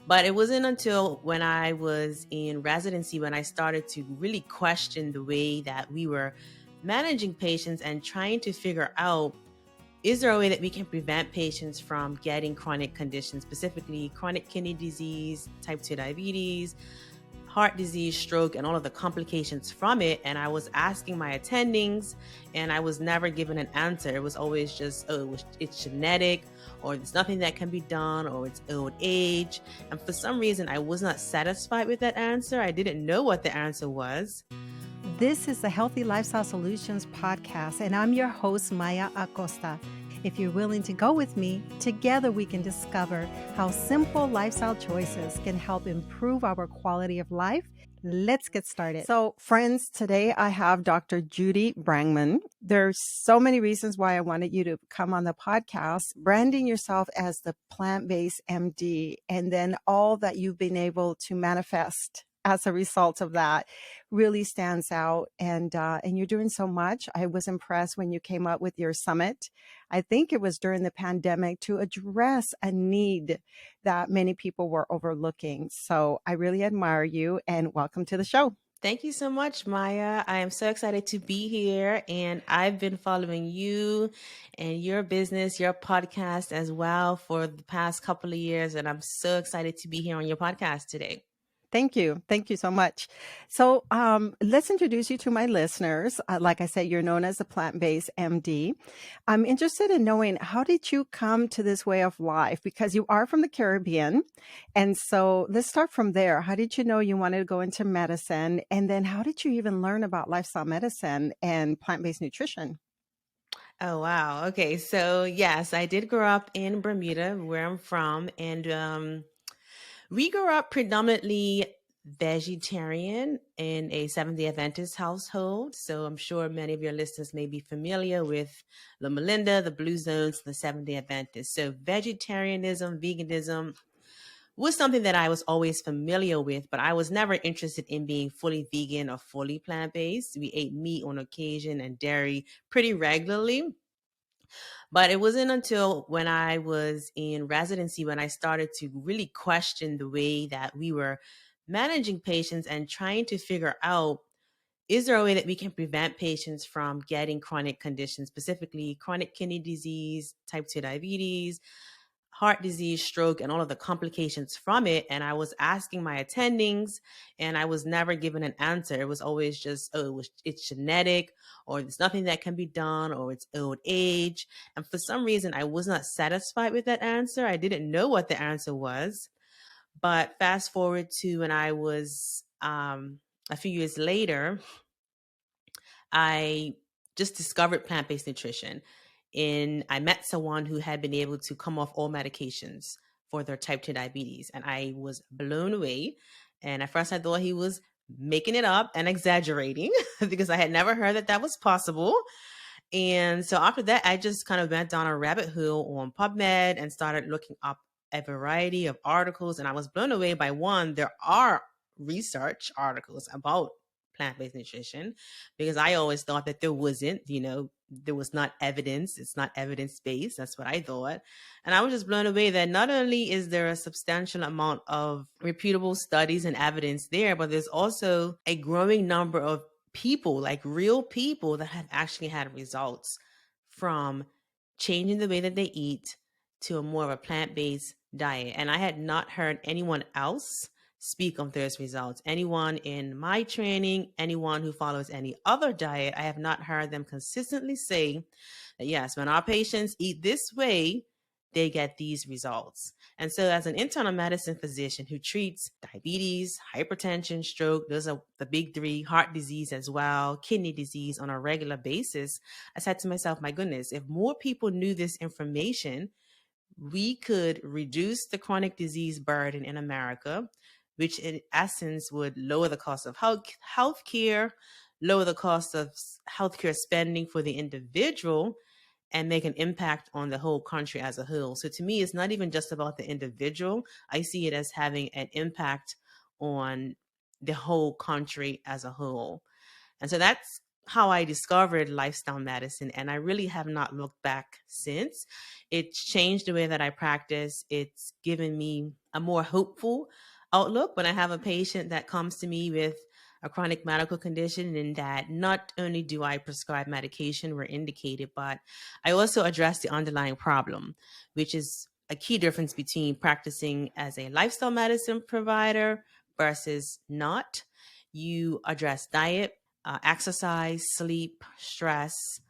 But it wasn't until when I was in residency when I started to really question the way that we were managing patients and trying to figure out, is there a way that we can prevent patients from getting chronic conditions, specifically chronic kidney disease, type 2 diabetes, heart disease, stroke, and all of the complications from it? And I was asking my attendings, and I was never given an answer. It was always just, oh, it's genetic, or there's nothing that can be done, or it's old age. And for some reason, I was not satisfied with that answer. I didn't know what the answer was. This is the Healthy Lifestyle Solutions podcast, and I'm your host, Maya Acosta. If you're willing to go with me, together we can discover how simple lifestyle choices can help improve our quality of life. Let's get started. So, friends, today I have Dr. Judy Brangman. There's so many reasons why I wanted you to come on the podcast. Branding yourself as the plant-based MD, and then all that you've been able to manifest as a result of that really stands out. And you're doing so much. I was impressed when you came up with your summit. I think it was during the pandemic to address a need that many people were overlooking. So I really admire you, and welcome to the show. Thank you so much, Maya. I am so excited to be here, and I've been following you and your business, your podcast as well for the past couple of years, and I'm so excited to be here on your podcast today. Thank you. Thank you so much. So let's introduce you to my listeners. Like I said, you're known as a plant-based MD. I'm interested in knowing, how did you come to this way of life? Because you are from the Caribbean. And so let's start from there. How did you know you wanted to go into medicine? And then how did you even learn about lifestyle medicine and plant-based nutrition? Oh, wow. Okay. So, yes, I did grow up in Bermuda, where I'm from. And we grew up predominantly vegetarian in a Seventh-day Adventist household. So I'm sure many of your listeners may be familiar with Loma Linda, the Blue Zones, the Seventh-day Adventists. So vegetarianism, veganism was something that I was always familiar with, but I was never interested in being fully vegan or fully plant-based. We ate meat on occasion and dairy pretty regularly. But it wasn't until when I was in residency when I started to really question the way that we were managing patients and trying to figure out, is there a way that we can prevent patients from getting chronic conditions, specifically chronic kidney disease, type 2 diabetes, heart disease, stroke, and all of the complications from it? And I was asking my attendings, and I was never given an answer. It was always just, oh, it's genetic, or there's nothing that can be done, or it's old age. And for some reason, I was not satisfied with that answer. I didn't know what the answer was. But fast forward to when I was a few years later, I just discovered plant-based nutrition. I met someone who had been able to come off all medications for their type 2 diabetes, and I was blown away. And at first I thought he was making it up and exaggerating because I had never heard that that was possible. And so after that, I just kind of went down a rabbit hole on PubMed and started looking up a variety of articles. And I was blown away by one, there are research articles about plant-based nutrition, because I always thought that there wasn't, there was not evidence. It's not evidence-based. That's what I thought. And I was just blown away that not only is there a substantial amount of reputable studies and evidence there, but there's also a growing number of people, like real people, that have actually had results from changing the way that they eat to a more of a plant-based diet. And I had not heard anyone else speak of those results. Anyone in my training, anyone who follows any other diet, I have not heard them consistently say that, yes, when our patients eat this way, they get these results. And so as an internal medicine physician who treats diabetes, hypertension, stroke, those are the big three, heart disease as well, kidney disease on a regular basis, I said to myself, my goodness, if more people knew this information, we could reduce the chronic disease burden in America, which in essence would lower the cost of health care, lower the cost of healthcare spending for the individual, and make an impact on the whole country as a whole. So to me, it's not even just about the individual. I see it as having an impact on the whole country as a whole. And so that's how I discovered lifestyle medicine. And I really have not looked back since. It's changed the way that I practice. It's given me a more hopeful outlook when I have a patient that comes to me with a chronic medical condition, in that not only do I prescribe medication where indicated, but I also address the underlying problem, which is a key difference between practicing as a lifestyle medicine provider versus not. You address diet, exercise, sleep, stress,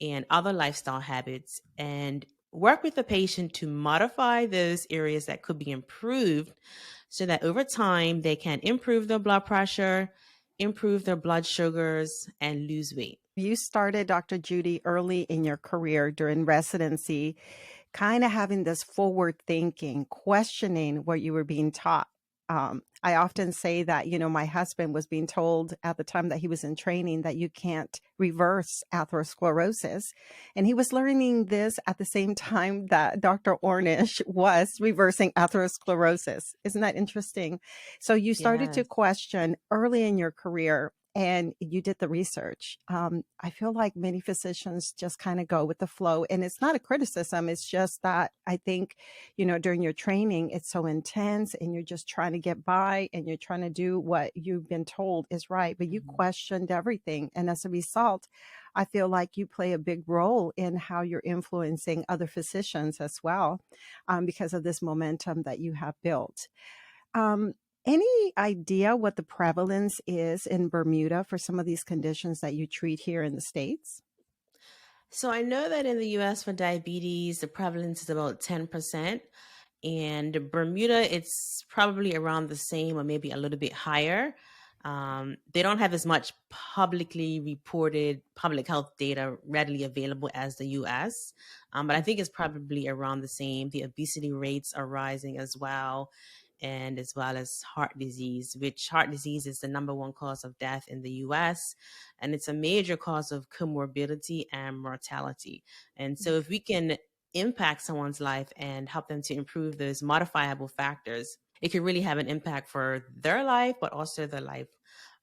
and other lifestyle habits, and work with the patient to modify those areas that could be improved so that over time they can improve their blood pressure, improve their blood sugars, and lose weight. You started, Dr. Judy, early in your career during residency, kind of having this forward thinking, questioning what you were being taught. I often say that, my husband was being told at the time that he was in training that you can't reverse atherosclerosis. And he was learning this at the same time that Dr. Ornish was reversing atherosclerosis. Isn't that interesting? So you started to Yes. question early in your career and you did the research. I feel like many physicians just kind of go with the flow, and it's not a criticism. It's just that I think, during your training, it's so intense and you're just trying to get by and you're trying to do what you've been told is right, but you Mhm. questioned everything. And as a result, I feel like you play a big role in how you're influencing other physicians as well, because of this momentum that you have built. Um, any idea what the prevalence is in Bermuda for some of these conditions that you treat here in the States? So I know that in the US for diabetes, the prevalence is about 10%. And Bermuda, it's probably around the same or maybe a little bit higher. They don't have as much publicly reported public health data readily available as the US, but I think it's probably around the same. The obesity rates are rising as well, and as well as heart disease, which heart disease is the number one cause of death in the US, and it's a major cause of comorbidity and mortality. And so if we can impact someone's life and help them to improve those modifiable factors, it can really have an impact for their life, but also the life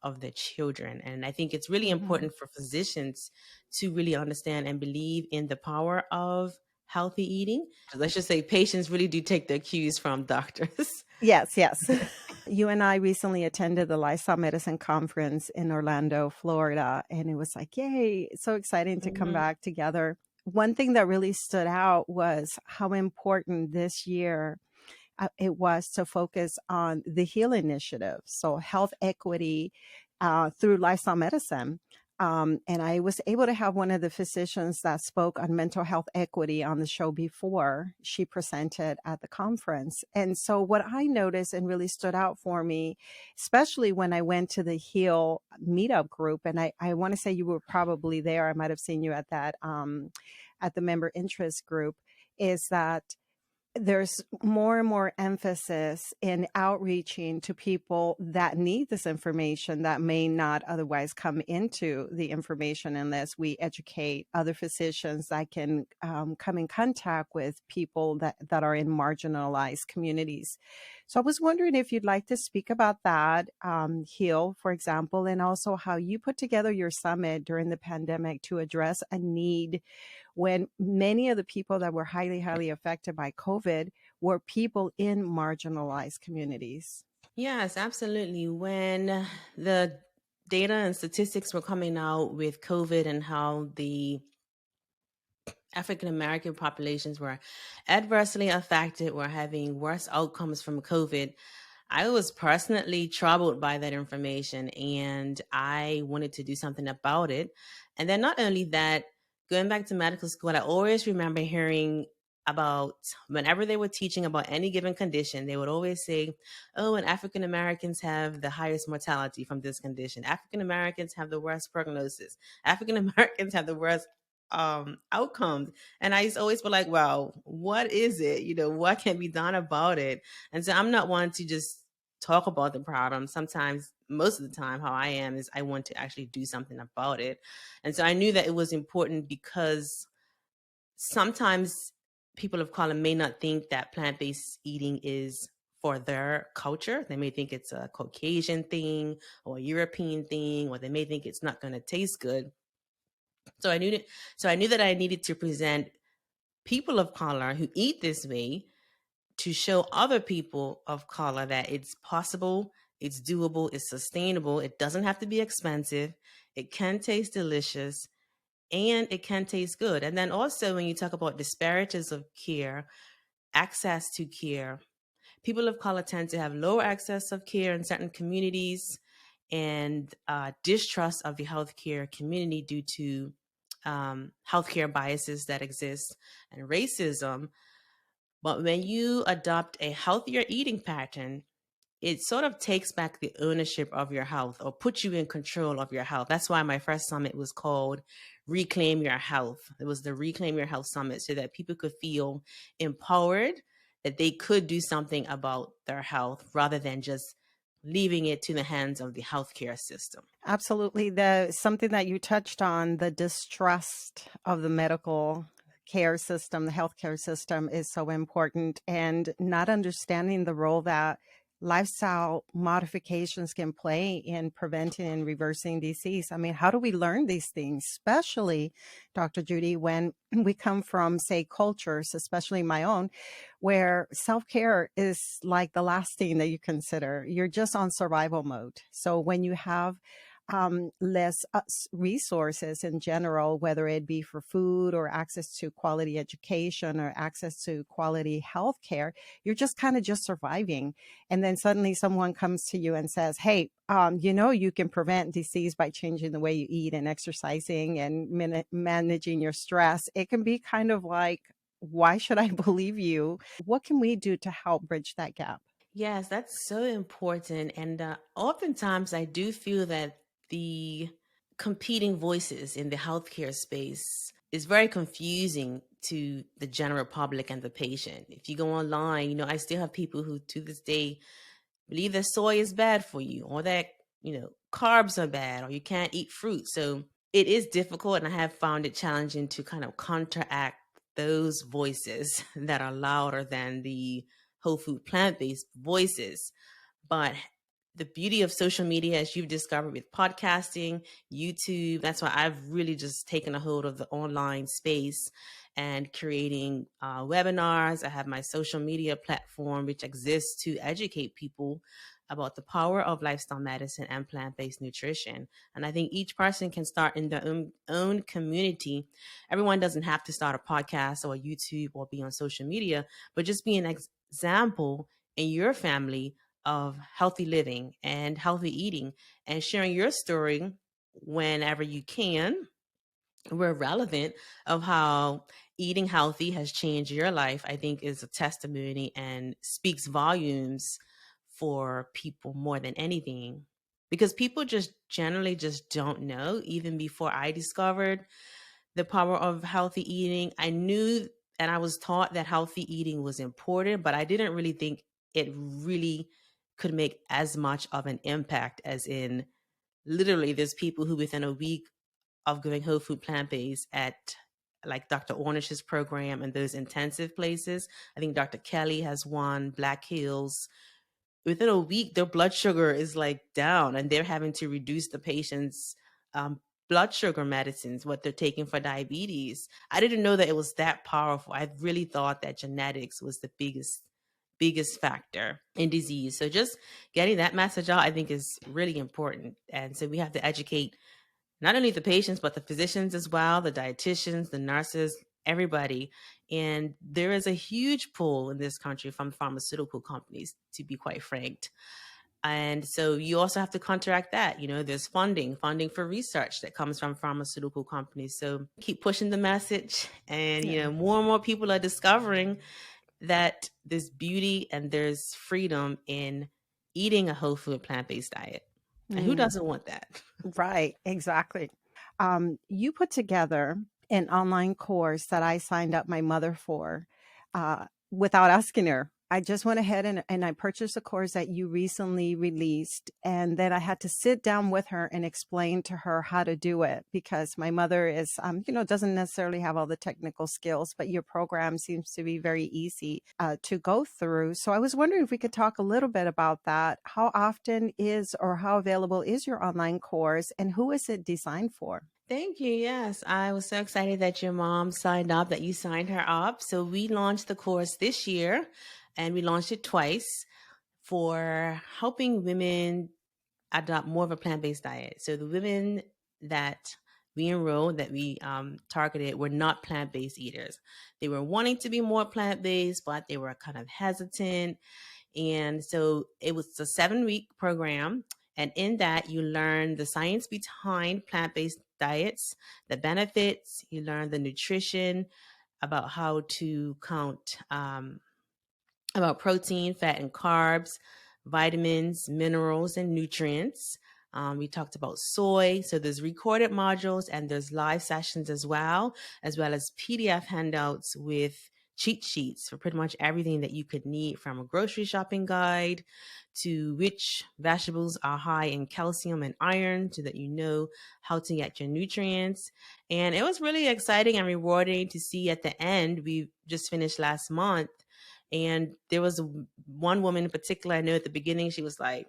of the children. And I think it's really Mm-hmm. important for physicians to really understand and believe in the power of healthy eating. Let's just say patients really do take their cues from doctors. Yes, yes. You and I recently attended the Lifestyle Medicine Conference in Orlando, Florida, and it was like, yay, it's so exciting to come Mhm. back together. One thing that really stood out was how important this year it was to focus on the HEAL initiative, so health equity through lifestyle medicine. And I was able to have one of the physicians that spoke on mental health equity on the show before she presented at the conference. And so what I noticed and really stood out for me, especially when I went to the HEAL meetup group, and I want to say you were probably there. I might have seen you at the member interest group, is that there's more and more emphasis in outreaching to people that need this information that may not otherwise come into the information unless we educate other physicians that can come in contact with people that are in marginalized communities. So I was wondering if you'd like to speak about that, HEAL, for example, and also how you put together your summit during the pandemic to address a need when many of the people that were highly, highly affected by COVID were people in marginalized communities. Yes, absolutely. When the data and statistics were coming out with COVID and how the African American populations were adversely affected, were having worse outcomes from COVID, I was personally troubled by that information and I wanted to do something about it. And then, not only that, going back to medical school, I always remember hearing about whenever they were teaching about any given condition, they would always say, oh, and African Americans have the highest mortality from this condition. African Americans have the worst prognosis. African Americans have the worst outcomes. And I used to always be like, well, what is it? What can be done about it? And so I'm not one to just talk about the problem. Sometimes, most of the time, how I am is I want to actually do something about it. And so I knew that it was important because sometimes people of color may not think that plant-based eating is for their culture. They may think it's a Caucasian thing or a European thing, or they may think it's not going to taste good. So I knew that I needed to present people of color who eat this way to show other people of color that it's possible, it's doable, it's sustainable. It doesn't have to be expensive. It can taste delicious and it can taste good. And then also, when you talk about disparities of care, access to care, people of color tend to have lower access of care in certain communities and distrust of the healthcare community due to healthcare biases that exist and racism. But when you adopt a healthier eating pattern, it sort of takes back the ownership of your health or puts you in control of your health. That's why my first summit was called Reclaim Your Health. It was the Reclaim Your Health Summit so that people could feel empowered, that they could do something about their health rather than just leaving it to the hands of the healthcare system. Absolutely. Something that you touched on, the distrust of the medical care system, the healthcare system is so important, and not understanding the role that lifestyle modifications can play in preventing and reversing disease. I mean, how do we learn these things, especially, Dr. Judy, when we come from, say, cultures, especially my own, where self-care is like the last thing that you consider. You're just on survival mode. So when you have less resources in general, whether it be for food or access to quality education or access to quality health care, you're just kind of just surviving. And then suddenly someone comes to you and says, hey, you can prevent disease by changing the way you eat and exercising and managing your stress. It can be kind of like, why should I believe you? What can we do to help bridge that gap? Yes, that's so important. And oftentimes I do feel that the competing voices in the healthcare space is very confusing to the general public and the patient. If you go online, I still have people who to this day believe that soy is bad for you or that, carbs are bad or you can't eat fruit. So it is difficult, and I have found it challenging to kind of counteract those voices that are louder than the whole food plant-based voices. But the beauty of social media, as you've discovered with podcasting, YouTube, that's why I've really just taken a hold of the online space and creating webinars. I have my social media platform, which exists to educate people about the power of lifestyle medicine and plant-based nutrition. And I think each person can start in their own community. Everyone doesn't have to start a podcast or a YouTube or be on social media, but just be an example in your family of healthy living and healthy eating and sharing your story whenever you can, where relevant, of how eating healthy has changed your life, I think is a testimony and speaks volumes for people more than anything. Because people just generally just don't know. Even before I discovered the power of healthy eating, I knew and I was taught that healthy eating was important, but I didn't really think it really could make as much of an impact as in literally there's people who within a week of going whole food plant-based at like Dr. Ornish's program and those intensive places. I think Dr. Kelly has one, Black Hills. Within a week, their blood sugar is like down and they're having to reduce the patient's blood sugar medicines, what they're taking for diabetes. I didn't know that it was that powerful. I really thought that genetics was the biggest factor in disease. So just getting that message out, I think, is really important. And so we have to educate not only the patients, but the physicians as well, the dietitians, the nurses, everybody. And there is a huge pull in this country from pharmaceutical companies, to be quite frank. And so you also have to counteract that. There's funding for research that comes from pharmaceutical companies. So keep pushing the message. And, Yeah. more and more people are discovering that there's beauty and there's freedom in eating a whole food plant-based diet. And who doesn't want that? Right, exactly. You put together an online course that I signed up my mother for without asking her. I just went ahead and I purchased a course that you recently released. And then I had to sit down with her and explain to her how to do it because my mother is, doesn't necessarily have all the technical skills, but your program seems to be very easy to go through. So I was wondering if we could talk a little bit about that. How often is or how available is your online course and who is it designed for? Thank you. Yes, I was so excited that your mom signed up, that you signed her up. So we launched the course this year. And we launched it twice for helping women adopt more of a plant-based diet. So the women that we enrolled, that we targeted, were not plant-based eaters. They were wanting to be more plant-based, but they were kind of hesitant. And so it was a 7-week program. And in that, you learn the science behind plant-based diets, the benefits, you learn the nutrition, about how to count about protein, fat, and carbs, vitamins, minerals, and nutrients. We talked about soy. So there's recorded modules and there's live sessions as well as PDF handouts with cheat sheets for pretty much everything that you could need, from a grocery shopping guide to which vegetables are high in calcium and iron, so that you know how to get your nutrients. And it was really exciting and rewarding to see at the end. We just finished last month, and there was one woman in particular, I know at the beginning, she was like,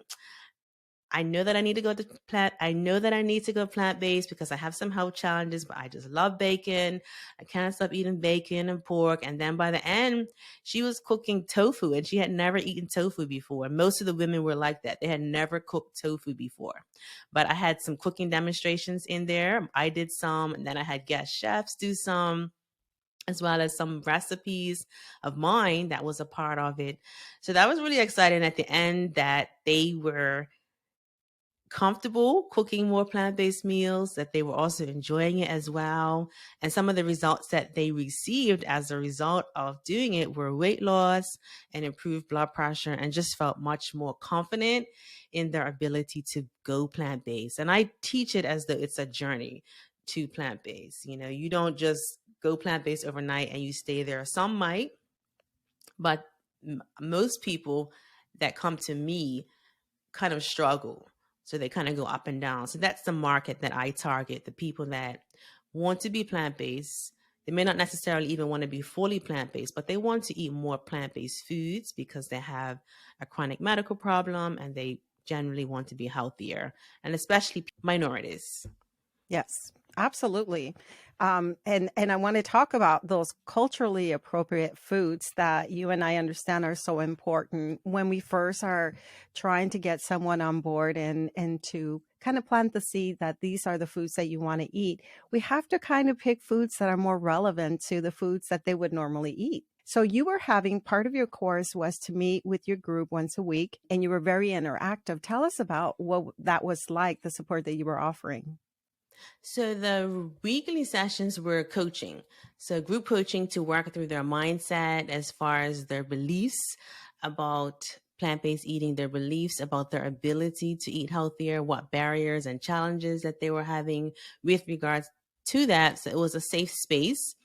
I know that I need to go to plant-based because I have some health challenges, but I just love bacon. I can't stop eating bacon and pork. And then by the end, she was cooking tofu, and she had never eaten tofu before. Most of the women were like that. They had never cooked tofu before. But I had some cooking demonstrations in there. I did some, and then I had guest chefs do some, as well as some recipes of mine that was a part of it. So that was really exciting at the end, that they were comfortable cooking more plant-based meals, that they were also enjoying it as well. And some of the results that they received as a result of doing it were weight loss and improved blood pressure, and just felt much more confident in their ability to go plant-based. And I teach it as though it's a journey to plant-based. You know, you don't just go plant-based overnight and you stay there. Some might, but most people that come to me kind of struggle. So they kind of go up and down. So that's the market that I target, the people that want to be plant-based. They may not necessarily even want to be fully plant-based, but they want to eat more plant-based foods because they have a chronic medical problem and they generally want to be healthier, and especially minorities. Yes, absolutely. And I want to talk about those culturally appropriate foods that you and I understand are so important when we first are trying to get someone on board and to kind of plant the seed that these are the foods that you want to eat. We have to kind of pick foods that are more relevant to the foods that they would normally eat. So you were having, part of your course was to meet with your group once a week, and you were very interactive. Tell us about what that was like, the support that you were offering. So the weekly sessions were coaching. So group coaching to work through their mindset as far as their beliefs about plant-based eating, their beliefs about their ability to eat healthier, what barriers and challenges that they were having with regards to that. So it was a safe space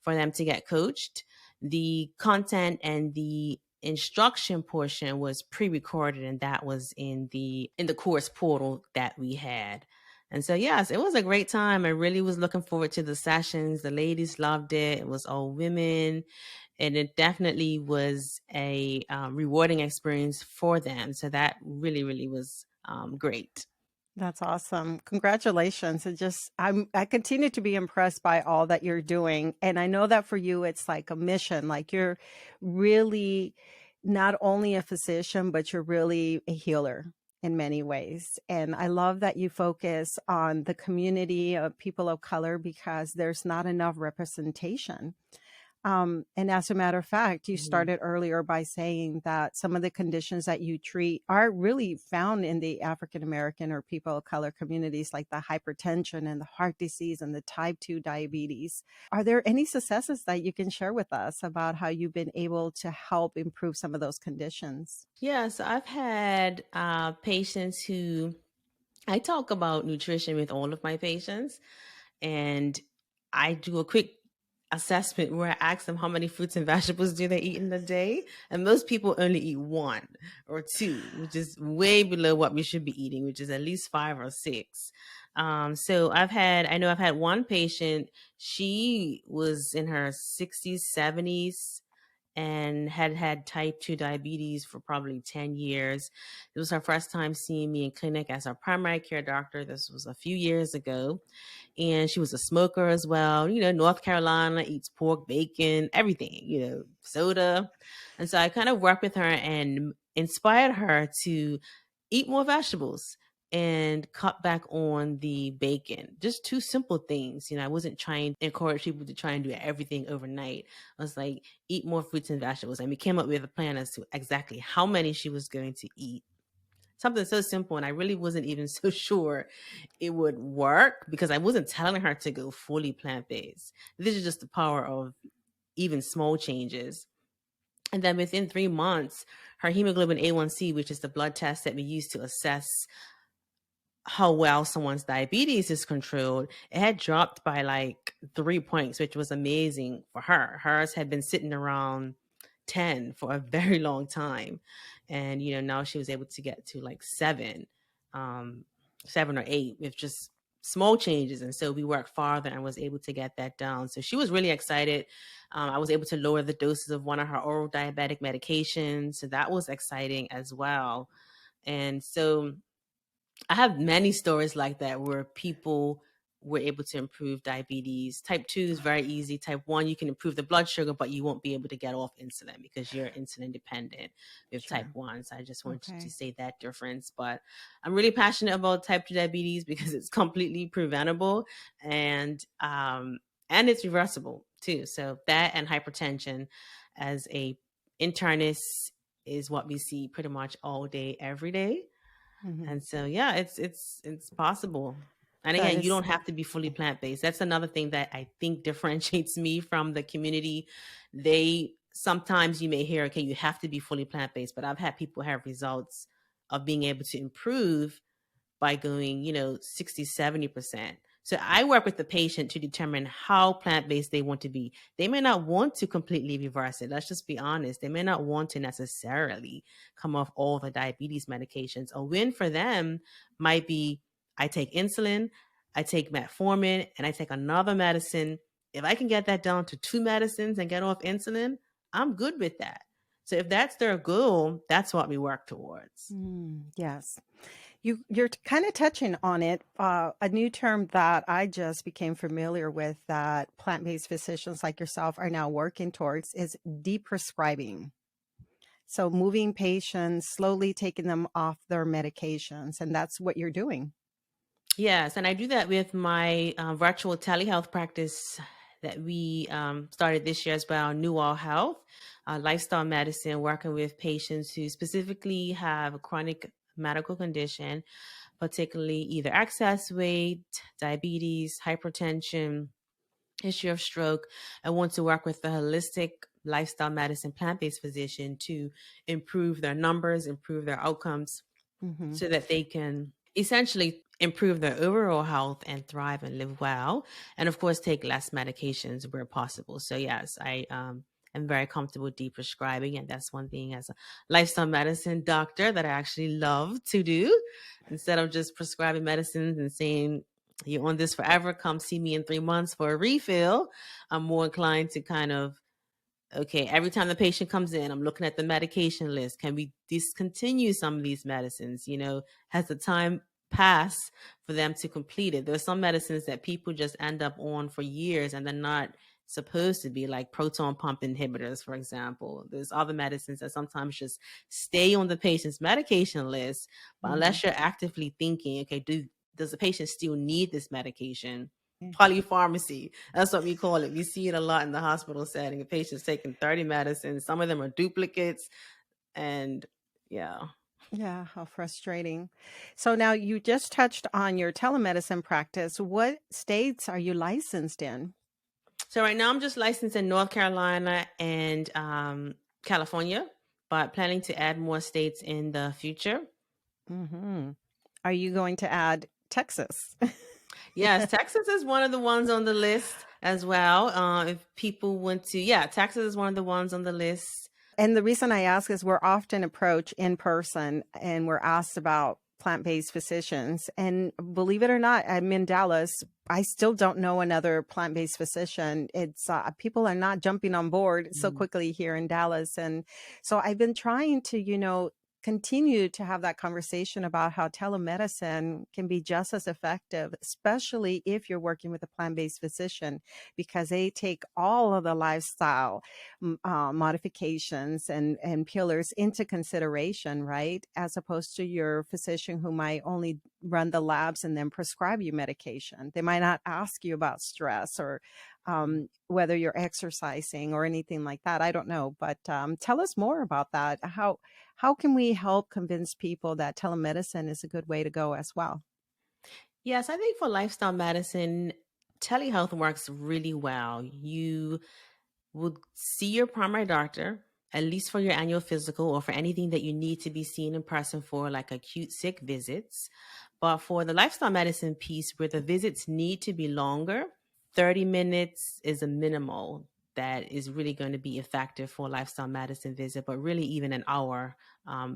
for them to get coached. The content and the instruction portion was pre-recorded, and that was in the course portal that we had. And so, yes, it was a great time. I really was looking forward to the sessions. The ladies loved it. It was all women, and it definitely was a rewarding experience for them. So that really, really was great. That's awesome. Congratulations. I continue to be impressed by all that you're doing. And I know that for you it's like a mission. Like you're really not only a physician, but you're really a healer in many ways. And I love that you focus on the community of people of color because there's not enough representation. And as a matter of fact, you Mhm. started earlier by saying that some of the conditions that you treat are really found in the African American or people of color communities, like the hypertension and the heart disease and the type 2 diabetes. Are there any successes that you can share with us about how you've been able to help improve some of those conditions? Yeah, so I've had patients who, I talk about nutrition with all of my patients, and I do a quick assessment where I ask them how many fruits and vegetables do they eat in a day. And most people only eat one or two, which is way below what we should be eating, which is at least 5 or 6. So I know I've had one patient, she was in her 60s, 70s, and had type 2 diabetes for probably 10 years. It was her first time seeing me in clinic as her primary care doctor. This was a few years ago. And she was a smoker as well. North Carolina eats pork, bacon, everything, soda. And so I kind of worked with her and inspired her to eat more vegetables and cut back on the bacon. Just two simple things. I wasn't trying to encourage people to try and do everything overnight. I was like, eat more fruits and vegetables. And we came up with a plan as to exactly how many she was going to eat. Something so simple. And I really wasn't even so sure it would work because I wasn't telling her to go fully plant-based. This is just the power of even small changes. And then within 3 months, her hemoglobin A1C, which is the blood test that we use to assess how well someone's diabetes is controlled, it had dropped by like 3 points, which was amazing for her. Hers had been sitting around 10 for a very long time. And, now she was able to get to like 7 or 8 with just small changes. And so we worked farther and was able to get that down. So she was really excited. I was able to lower the doses of one of her oral diabetic medications. So that was exciting as well. And so I have many stories like that where people were able to improve diabetes. Type 2 is very easy. Type 1, you can improve the blood sugar, but you won't be able to get off insulin because you're insulin dependent with Sure. type 1. So I just wanted Okay. to say that difference. But I'm really passionate about type 2 diabetes because it's completely preventable and it's reversible too. So that and hypertension as a internist is what we see pretty much all day, every day. Mhm. And so, yeah, it's possible. And That again, you is, don't have to be fully plant-based. That's another thing that I think differentiates me from the community. Sometimes you may hear, okay, you have to be fully plant-based, but I've had people have results of being able to improve by going, 60, 70%. So I work with the patient to determine how plant-based they want to be. They may not want to completely reverse it. Let's just be honest. They may not want to necessarily come off all the diabetes medications. A win for them might be I take insulin, I take metformin, and I take another medicine. If I can get that down to 2 medicines and get off insulin, I'm good with that. So if that's their goal, that's what we work towards. yes. You're kind of touching on it. A new term that I just became familiar with that plant-based physicians like yourself are now working towards is deprescribing. So moving patients, slowly taking them off their medications. And that's what you're doing. Yes, and I do that with my virtual telehealth practice that we started this year as well, New All Health, lifestyle medicine, working with patients who specifically have a chronic medical condition, particularly either excess weight, diabetes, hypertension, issue of stroke. I want to work with the holistic lifestyle medicine plant-based physician to improve their numbers, improve their outcomes, Mm-hmm. so that they can essentially improve their overall health and thrive and live well. And of course, take less medications where possible. So yes, I am very comfortable deprescribing. And that's one thing as a lifestyle medicine doctor that I actually love to do. Instead of just prescribing medicines and saying, you're on this forever, come see me in 3 months for a refill. I'm more inclined to kind of, okay, every time the patient comes in, I'm looking at the medication list. Can we discontinue some of these medicines? Has the time passed for them to complete it? There's some medicines that people just end up on for years and they're not supposed to be, like proton pump inhibitors, for example. There's other medicines that sometimes just stay on the patient's medication list, but unless you're actively thinking, okay, does the patient still need this medication? Polypharmacy, that's what we call it. We see it a lot in the hospital setting. A patient's taking 30 medicines, some of them are duplicates, and yeah. Yeah, how frustrating. So now you just touched on your telemedicine practice. What states are you licensed in? So right now I'm just licensed in North Carolina and California, but planning to add more states in the future. Mm-hmm. Are you going to add Texas? Yes, Texas is one of the ones on the list as well. If people want to, yeah, Texas is one of the ones on the list. And the reason I ask is we're often approached in person and we're asked about plant-based physicians. And believe it or not, I'm in Dallas. I still don't know another plant-based physician. It's people are not jumping on board so Mm. quickly here in Dallas. And so I've been trying to, continue to have that conversation about how telemedicine can be just as effective, especially if you're working with a plant-based physician, because they take all of the lifestyle modifications and pillars into consideration, right? As opposed to your physician who might only run the labs and then prescribe you medication. They might not ask you about stress or whether you're exercising or anything like that. I don't know, but tell us more about that. How can we help convince people that telemedicine is a good way to go as well? Yes, I think for lifestyle medicine, telehealth works really well. You would see your primary doctor, at least for your annual physical or for anything that you need to be seen in person for, like acute sick visits. But for the lifestyle medicine piece, where the visits need to be longer, 30 minutes is a minimal that is really going to be effective for a lifestyle medicine visit. But really, even an hour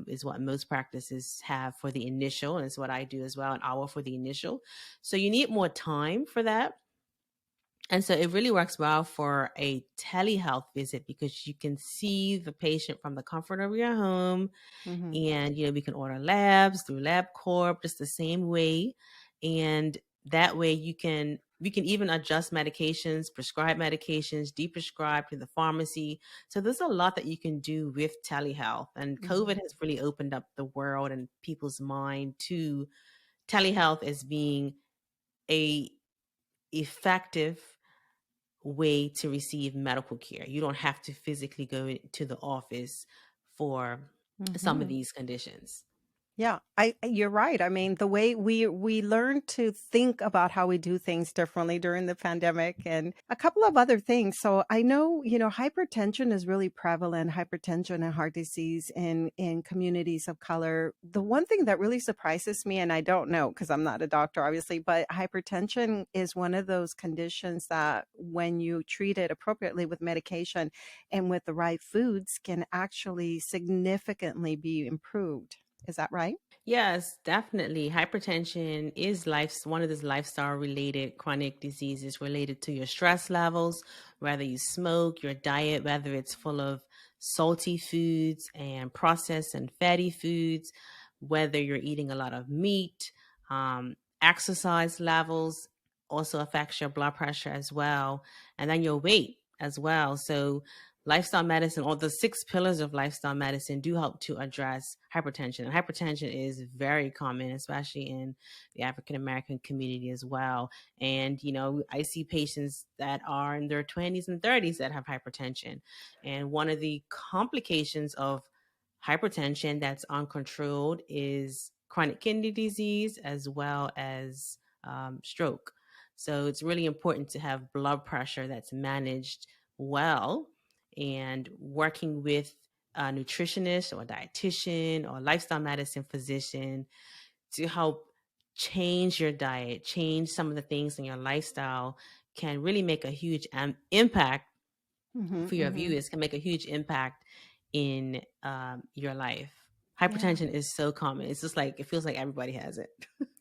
is what most practices have for the initial. And it's what I do as well, an hour for the initial. So you need more time for that. And so it really works well for a telehealth visit because you can see the patient from the comfort of your home. Hmm. And, we can order labs through LabCorp just the same way. And that way we can even adjust medications, prescribe medications, deprescribe to the pharmacy. So there's a lot that you can do with telehealth. And COVID Hmm. has really opened up the world and people's mind to telehealth as being a effective way to receive medical care. You don't have to physically go to the office for some of Hmm. these conditions. Yeah, you're right. I mean, the way we learn to think about how we do things differently during the pandemic and a couple of other things. So I know, hypertension is really prevalent, hypertension and heart disease in communities of color. The one thing that really surprises me, and I don't know because I'm not a doctor, obviously, but hypertension is one of those conditions that when you treat it appropriately with medication and with the right foods can actually significantly be improved. Is that right? Yes, definitely. Hypertension is one of those lifestyle related chronic diseases related to your stress levels, whether you smoke, your diet, whether it's full of salty foods and processed and fatty foods, whether you're eating a lot of meat, exercise levels also affects your blood pressure as well, and then your weight as well. So lifestyle medicine, or the six pillars of lifestyle medicine, do help to address hypertension. And hypertension is very common, especially in the African American community as well. And, I see patients that are in their 20s and 30s that have hypertension. And one of the complications of hypertension that's uncontrolled is chronic kidney disease as well as stroke. So it's really important to have blood pressure that's managed well, and working with a nutritionist or a dietitian or lifestyle medicine physician to help change your diet, change some of the things in your lifestyle can really make a huge impact Mhm, for your mhm. viewers, can make a huge impact in your life. Yeah, Hypertension is so common. It's just like, it feels like everybody has it.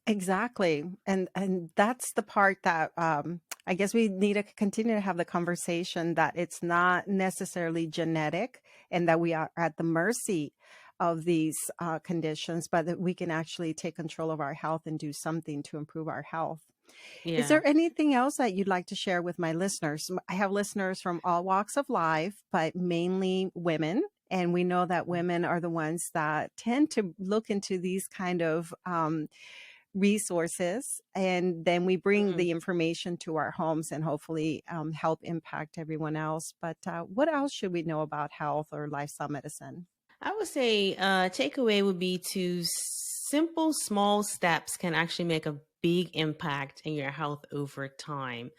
exactly. And that's the part that I guess we need to continue to have the conversation that it's not necessarily genetic and that we are at the mercy of these conditions, but that we can actually take control of our health and do something to improve our health. Is Yeah. there anything else that you'd like to share with my listeners? I have listeners from all walks of life, but mainly women. And we know that women are the ones that tend to look into these kind of resources. And then we bring Mhm. the information to our homes and hopefully help impact everyone else. But what else should we know about health or lifestyle medicine? I would say takeaway would be to simple, small steps can actually make a big impact in your health over time.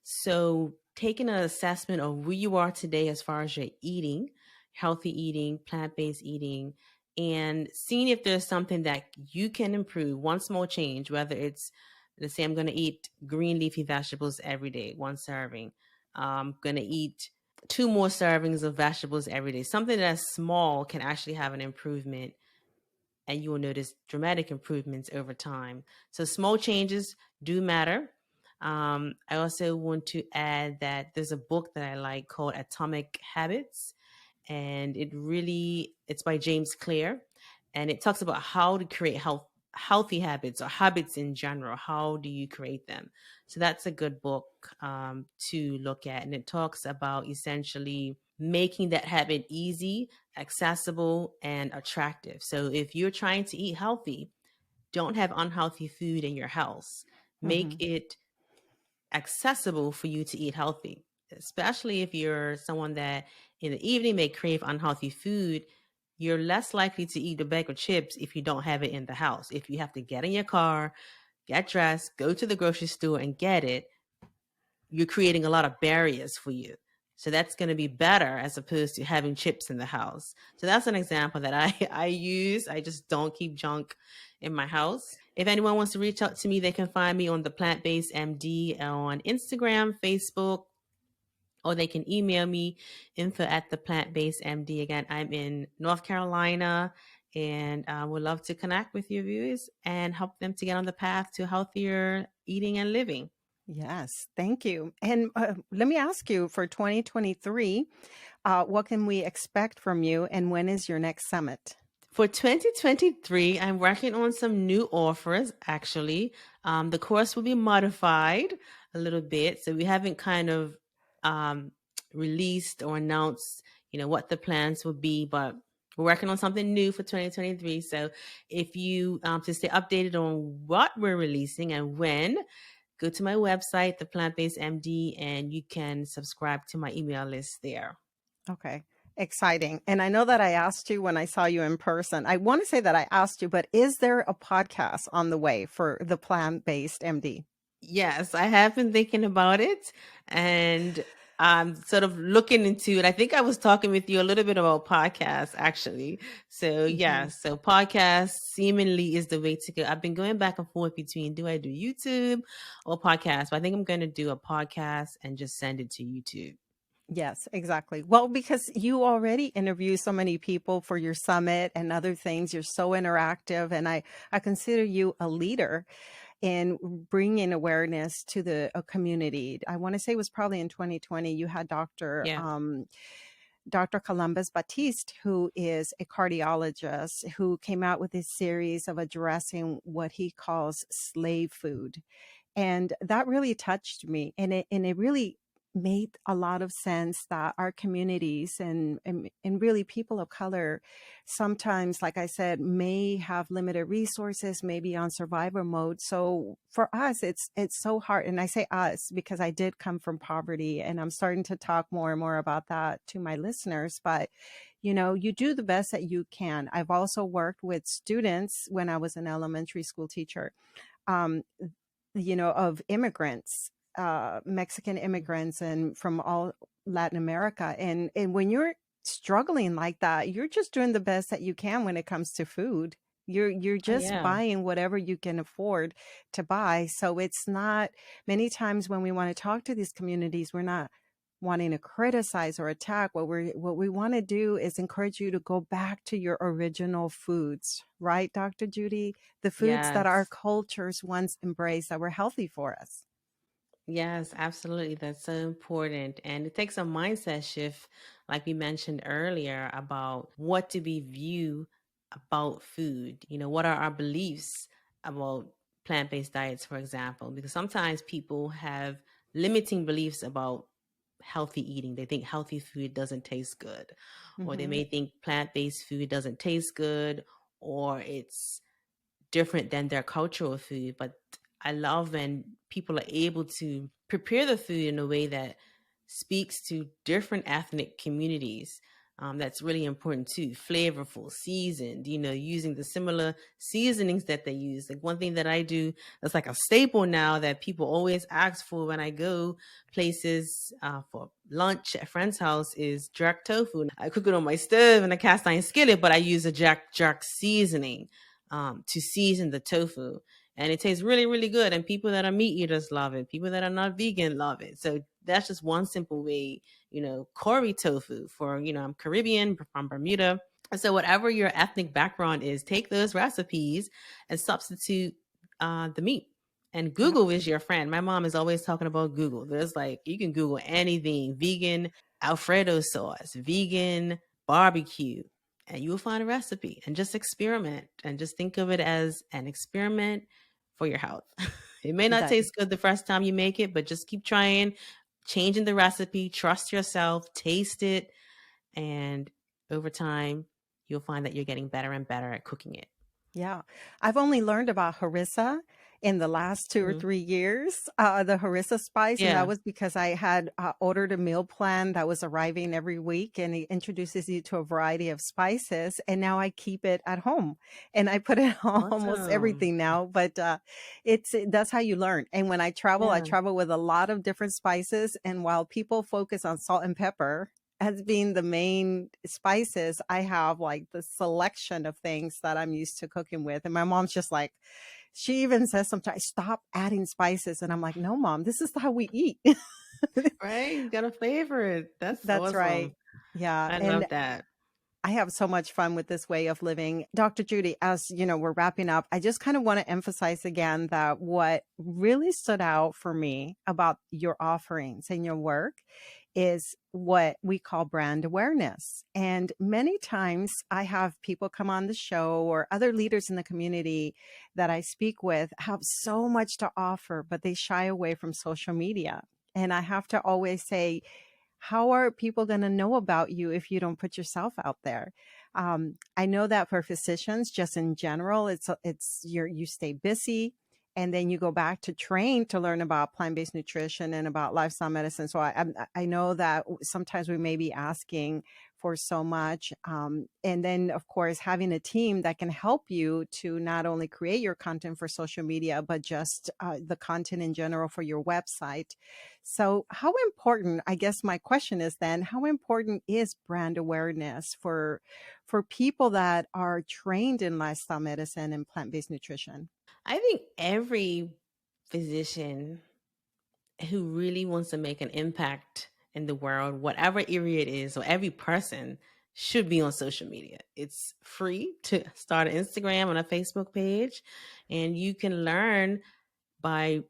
So, taking an assessment of where you are today as far as your eating, healthy eating, plant based eating, and seeing if there's something that you can improve, one small change, whether it's, let's say, I'm going to eat green leafy vegetables every day, one serving. I'm going to eat two more servings of vegetables every day. Something that's small can actually have an improvement and you will notice dramatic improvements over time. So small changes do matter. I also want to add that there's a book that I like called Atomic Habits, and it's by James Clear, and it talks about how to create healthy habits or habits in general. How do you create them? So that's a good book to look at, and it talks about essentially making that habit easy, accessible, and attractive. So if you're trying to eat healthy, don't have unhealthy food in your house. Make Hmm. it accessible for you to eat healthy, especially if you're someone that in the evening may crave unhealthy food. You're less likely to eat a bag of chips if you don't have it in the house. If you have to get in your car, get dressed, go to the grocery store and get it, you're creating a lot of barriers for you. So that's going to be better as opposed to having chips in the house. So that's an example that I use. I just don't keep junk in my house. If anyone wants to reach out to me, they can find me on the Plant Based MD on Instagram, Facebook, or they can email me info at the Plant Based MD. Again, I'm in North Carolina, and I would love to connect with your viewers and help them to get on the path to healthier eating and living. Yes, thank you. And let me ask you for 2023, what can we expect from you and when is your next summit? For 2023, I'm working on some new offers, actually. The course will be modified a little bit. So we haven't kind of um, released or announced, what the plans will be, but we're working on something new for 2023. So if you, to stay updated on what we're releasing and when, go to my website, The Plant Based MD, and you can subscribe to my email list there. Okay. Exciting. And I know that I asked you when I saw you in person. I want to say that I asked you, but is there a podcast on the way for the plant-based MD? Yes, I have been thinking about it, and I'm sort of looking into it. I think I was talking with you a little bit about podcasts, actually. So yeah, Mhm. so podcast seemingly is the way to go. I've been going back and forth between do I do YouTube or podcast, but I think I'm going to do a podcast and just send it to YouTube. Yes, exactly. Well, because you already interview so many people for your summit and other things, you're so interactive, and I consider you a leader in bringing awareness to the community. I want to say it was probably in 2020 you had Yeah. Dr. Columbus Batiste, who is a cardiologist, who came out with a series of addressing what he calls slave food. And that really touched me. And it really made a lot of sense that our communities and really people of color sometimes, like I said, may have limited resources, maybe on survivor mode. So for us, it's so hard. And I say us because I did come from poverty, and I'm starting to talk more and more about that to my listeners. But you do the best that you can. I've also worked with students when I was an elementary school teacher. Um, of immigrants, Mexican immigrants, and from all Latin America. And when you're struggling like that, you're just doing the best that you can when it comes to food. You're Oh, just yeah. buying whatever you can afford to buy. So it's not many times when we want to talk to these communities, we're not wanting to criticize or attack. What we want to do is encourage you to go back to your original foods, right, Dr. Judy? The foods that our Yes. cultures once embraced that were healthy for us. Yes, absolutely. That's so important. And it takes a mindset shift, like we mentioned earlier, about what to be viewed about food. What are our beliefs about plant-based diets, for example? Because sometimes people have limiting beliefs about healthy eating. They think healthy food doesn't taste good, or they Hmm. may think plant-based food doesn't taste good, or it's different than their cultural food. But I love when people are able to prepare the food in a way that speaks to different ethnic communities. That's really important too. Flavorful, seasoned, using the similar seasonings that they use. Like one thing that I do that's like a staple now that people always ask for when I go places for lunch at a friend's house is jerk tofu. I cook it on my stove in a cast iron skillet, but I use a jerk seasoning to season the tofu. And it tastes really, really good. And people that are meat eaters love it. People that are not vegan love it. So that's just one simple way, curry tofu for, I'm Caribbean, from Bermuda. So whatever your ethnic background is, take those recipes and substitute the meat. And Yep. Google is your friend. My mom is always talking about Google. There's like, you can Google anything: vegan Alfredo sauce, vegan barbecue, and you will find a recipe. And just experiment and just think of it as an experiment for your health. It may not That, taste good the first time you make it, but just keep trying, changing the recipe, trust yourself, taste it, and over time, you'll find that you're getting better and better at cooking it. yeah. I've only learned about harissa in the last 2 or Mhm. 3 years, the harissa spice, and that Yeah. was because I had ordered a meal plan that was arriving every week, and it introduces you to a variety of spices, and now I keep it at home, and I put it on almost Awesome. everything now. But that's how you learn. And when I Yeah. travel with a lot of different spices, and while people focus on salt and pepper as being the main spices, I have like the selection of things that I'm used to cooking with. And my mom's just like, she even says sometimes, stop adding spices. And I'm like, no, mom, this is how we eat. Right? You gotta flavor it. That's That's right. awesome. Yeah. I And love that. I have so much fun with this way of living. Dr. Judy, as you know, we're wrapping up. I just kind of want to emphasize again that what really stood out for me about your offerings and your work is what we call brand awareness. And many times I have people come on the show or other leaders in the community that I speak with have so much to offer, but they shy away from social media. And I have to always say, how are people going to know about you if you don't put yourself out there? I know that for physicians, just in general, you stay busy, and then you go back to train to learn about plant-based nutrition and about lifestyle medicine. So I know that sometimes we may be asking for so much, and then of course having a team that can help you to not only create your content for social media, but just the content in general for your website. So, how important, I guess my question is then, how important is brand awareness for people that are trained in lifestyle medicine and plant-based nutrition? I think every physician who really wants to make an impact in the world, whatever area it is, or every person should be on social media. It's free to start an Instagram and a Facebook page, and you can learn by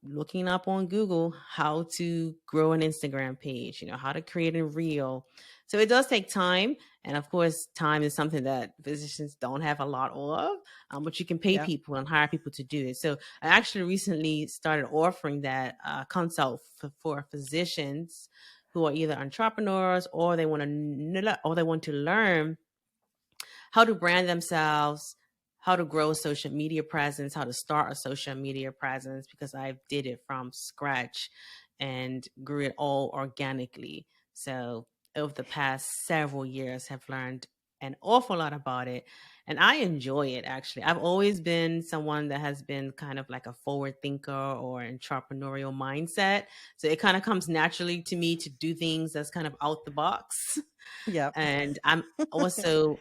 looking up on Google how to grow an Instagram page, how to create a reel. So it does take time. And of course, time is something that physicians don't have a lot of, but you can pay Yeah. people and hire people to do it. So I actually recently started offering that consult for physicians who are either entrepreneurs or they want to learn how to brand themselves, how to grow a social media presence, how to start a social media presence, because I did it from scratch and grew it all organically. So over the past several years have learned an awful lot about it, and I enjoy it. Actually, I've always been someone that has been kind of like a forward thinker or entrepreneurial mindset, so it kind of comes naturally to me to do things that's kind of out the box. Yep. And I'm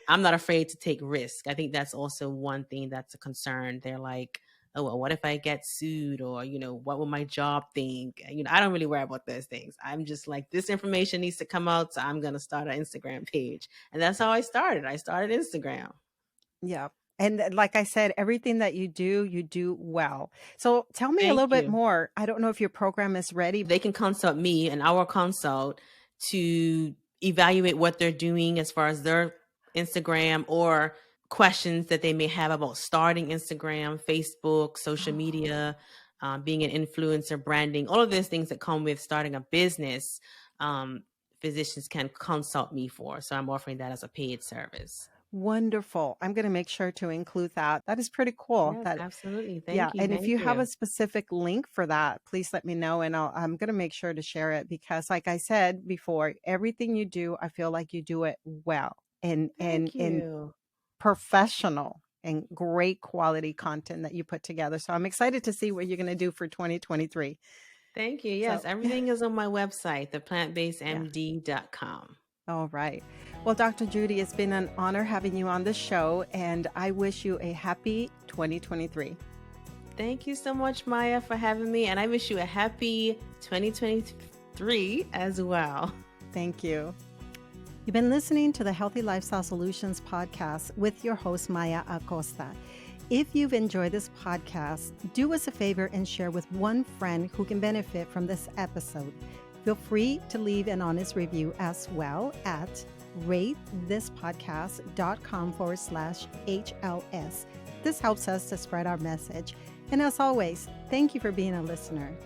not afraid to take risk. I think that's also one thing that's a concern. They're like, oh, well, what if I get sued, or what will my job think? I don't really worry about those things. I'm just like, this information needs to come out, so I'm going to start an Instagram page. And that's how I started. I started Instagram. Yeah. And like I said, everything that you do well. So tell me a Thank little bit you. more. I don't know if your program is ready. They can consult me and our consult to evaluate what they're doing as far as their Instagram, or questions that they may have about starting Instagram, Facebook, social media, being an influencer, branding, all of those things that come with starting a business. Um, Physicians can consult me for. So I'm offering that as a paid service. Wonderful. I'm going to make sure to include that. That is pretty cool. Yes, That absolutely. Yeah, Thank you. and if Thank you have a you. specific link for that, please let me know, and I'm going to make sure to share it because, like I said before, everything you do, I feel like you do it well Thank and you. professional and great quality content that you put together. So I'm excited to see what you're going to do for 2023. Thank you. So, Yes, everything is on my website, yeah. theplantbasedmd.com. All right. Well, Dr. Judy, it's been an honor having you on the show, and I wish you a happy 2023. Thank you so much, Maya, for having me. And I wish you a happy 2023 as well. Thank you. You've been listening to the Healthy Lifestyle Solutions podcast with your host, Maya Acosta. If you've enjoyed this podcast, do us a favor and share with one friend who can benefit from this episode. Feel free to leave an honest review as well at ratethispodcast.com/HLS. This helps us to spread our message. And as always, thank you for being a listener.